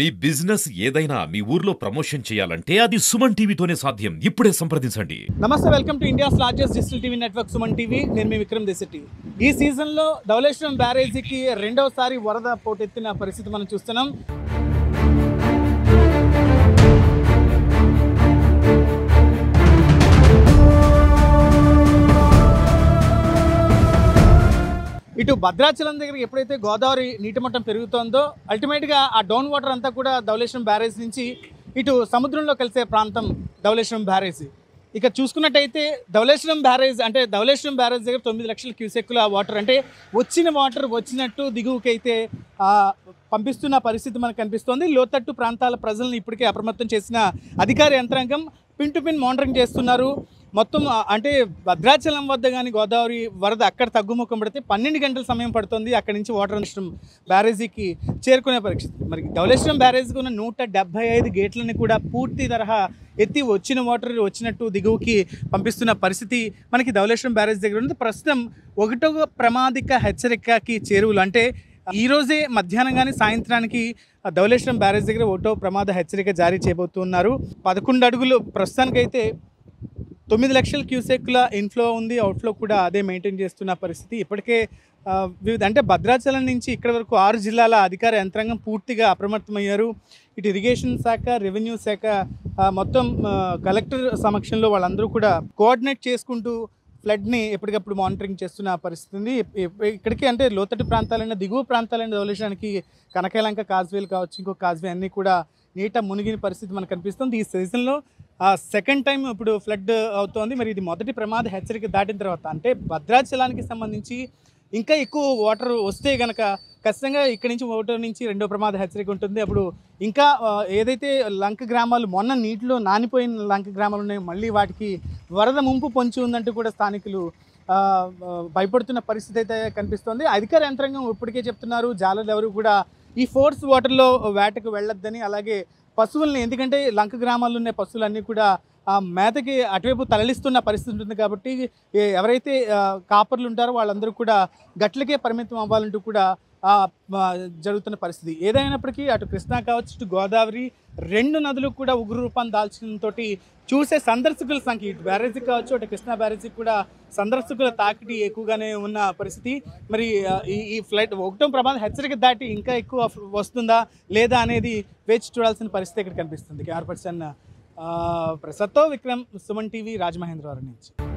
మీ business ఏదైనా మీ ఊర్లో promotion చేయాలంటే అది సుమన్ టీవీతోనే సాధ్యం. ఇప్పుడే సంప్రదించండి. నమస్తే, welcome to India's largest digital TV network Suman TV. నేను మీ విక్రమ్ దేశెట్టి. ఈ సీజన్లో ధవళేశ్వరం బ్యారేజీకి రెండవసారి వరద పోటెత్తిన పరిస్థితి మనం చూస్తున్నాం. ఇటు భద్రాచలం దగ్గర ఎప్పుడైతే గోదావరి నీటి మట్టం పెరుగుతోందో అల్టిమేట్గా ఆ డౌన్ వాటర్ అంతా కూడా ధవళేశ్వరం బ్యారేజ్ నుంచి ఇటు సముద్రంలో కలిసే ప్రాంతం ధవళేశ్వరం బ్యారేజ్. ఇక చూసుకున్నట్టయితే ధవళేశ్వరం బ్యారేజ్ దగ్గర 9 లక్షల క్యూసెక్కుల వాటర్, అంటే వచ్చిన వాటర్ వచ్చినట్టు దిగువకైతే పంపిస్తున్న పరిస్థితి మనకు కనిపిస్తోంది. లోతట్టు ప్రాంతాల ప్రజలను ఇప్పటికే అప్రమత్తం చేసిన అధికార యంత్రాంగం పిన్ టు పిన్ మానిటరింగ్ చేస్తున్నారు. మొత్తం అంటే భద్రాచలం వద్ద కానీ గోదావరి వరద అక్కడ తగ్గుముఖం పడితే 12 గంటల సమయం పడుతుంది అక్కడి నుంచి వాటర్ బ్యారేజీకి చేరుకునే పరిస్థితి. మరి ధవళేశ్వరం బ్యారేజీకి ఉన్న 175 గేట్లని కూడా పూర్తి తరహా ఎత్తి వచ్చిన వాటర్ వచ్చినట్టు దిగువకి పంపిస్తున్న పరిస్థితి మనకి ధవళేశ్వరం బ్యారేజ్ దగ్గర ఉంది. ప్రస్తుతం 1వ ప్రమాదిక హెచ్చరికకి చేరువలు, అంటే ఈరోజే మధ్యాహ్నం కానీ సాయంత్రానికి ధవళేశ్వరం బ్యారేజ్ దగ్గర 1వ ప్రమాద హెచ్చరిక జారీ చేయబోతున్నారు. 11 అడుగులు ప్రస్తుతానికైతే 9 లక్షల క్యూసెక్ల ఇన్ఫ్లో ఉంది, అవుట్ఫ్లో కూడా అదే మెయింటైన్ చేస్తున్న పరిస్థితి. ఇప్పటికే వివిధ అంటే భద్రాచలం నుంచి ఇక్కడ వరకు 6 జిల్లాల అధికార యంత్రాంగం పూర్తిగా అప్రమత్తమయ్యారు. ఇటు ఇరిగేషన్ శాఖ, రెవెన్యూ శాఖ మొత్తం కలెక్టర్ సమక్షంలో వాళ్ళందరూ కూడా కోఆర్డినేట్ చేసుకుంటూ ఫ్లడ్ని ఎప్పటికప్పుడు మానిటరింగ్ చేస్తున్న పరిస్థితి ఉంది. ఇక్కడికి అంటే లోతట్టు ప్రాంతాలైన దిగువ ప్రాంతాలైన ధవళేశ్వరానికి కనకయలంక కాజ్వేలు కావచ్చు, ఇంకో కాజ్వే అన్నీ కూడా నీట మునిగిన పరిస్థితి మనకు కనిపిస్తుంది. ఈ సీజన్లో సెకండ్ టైం ఇప్పుడు ఫ్లడ్ అవుతోంది. మరి ఇది మొదటి ప్రమాద హెచ్చరిక దాటిన తర్వాత, అంటే భద్రాచలానికి సంబంధించి ఇంకా ఎక్కువ వాటర్ వస్తే కనుక ఖచ్చితంగా ఇక్కడి నుంచి 1 నుంచి 2వ ప్రమాద హెచ్చరిక ఉంటుంది. అప్పుడు ఇంకా ఏదైతే లంక గ్రామాలు మొన్న నీటిలో నానిపోయిన లంక గ్రామాలు ఉన్నాయో మళ్ళీ వాటికి వరద ముంపు పొంచి ఉందంటూ కూడా స్థానికులు భయపడుతున్న పరిస్థితి అయితే కనిపిస్తోంది. అధికార యంత్రాంగం ఇప్పటికే చెప్తున్నారు, జాలర్లు ఎవరు కూడా ఈ ఫోర్స్ వాటర్లో వేటకు వెళ్ళొద్దని, అలాగే పశువుల్ని, ఎందుకంటే లంక గ్రామాల్లో ఉన్న పశువులన్నీ కూడా మేతకి అటువైపు తరలిస్తున్న పరిస్థితి ఉంటుంది కాబట్టి ఎవరైతే కాపర్లు ఉంటారో వాళ్ళందరూ కూడా గట్లకే పరిమితం అవ్వాలంటూ కూడా జరుగుతున్న పరిస్థితి. ఏదైనప్పటికీ అటు కృష్ణా కావచ్చు, ఇటు గోదావరి 2 నదులు కూడా ఉగ్ర రూపాన్ని దాల్చడంతో చూసే సందర్శకుల సంఖ్య ఇటు బ్యారేజీ కావచ్చు, అటు కృష్ణా బ్యారేజీ కూడా సందర్శకుల తాకిడి ఎక్కువగానే ఉన్న పరిస్థితి. మరి ఈ ఫ్లడ్ 1వ ప్రమాద హెచ్చరిక దాటి ఇంకా ఎక్కువ వస్తుందా లేదా అనేది వేచి చూడాల్సిన పరిస్థితి ఇక్కడ కనిపిస్తుంది. కెమెరా పర్సన్ ప్రసాద్తో విక్రమ్, సుమన్ టీవీ, రాజమహేంద్రవరం నుంచి.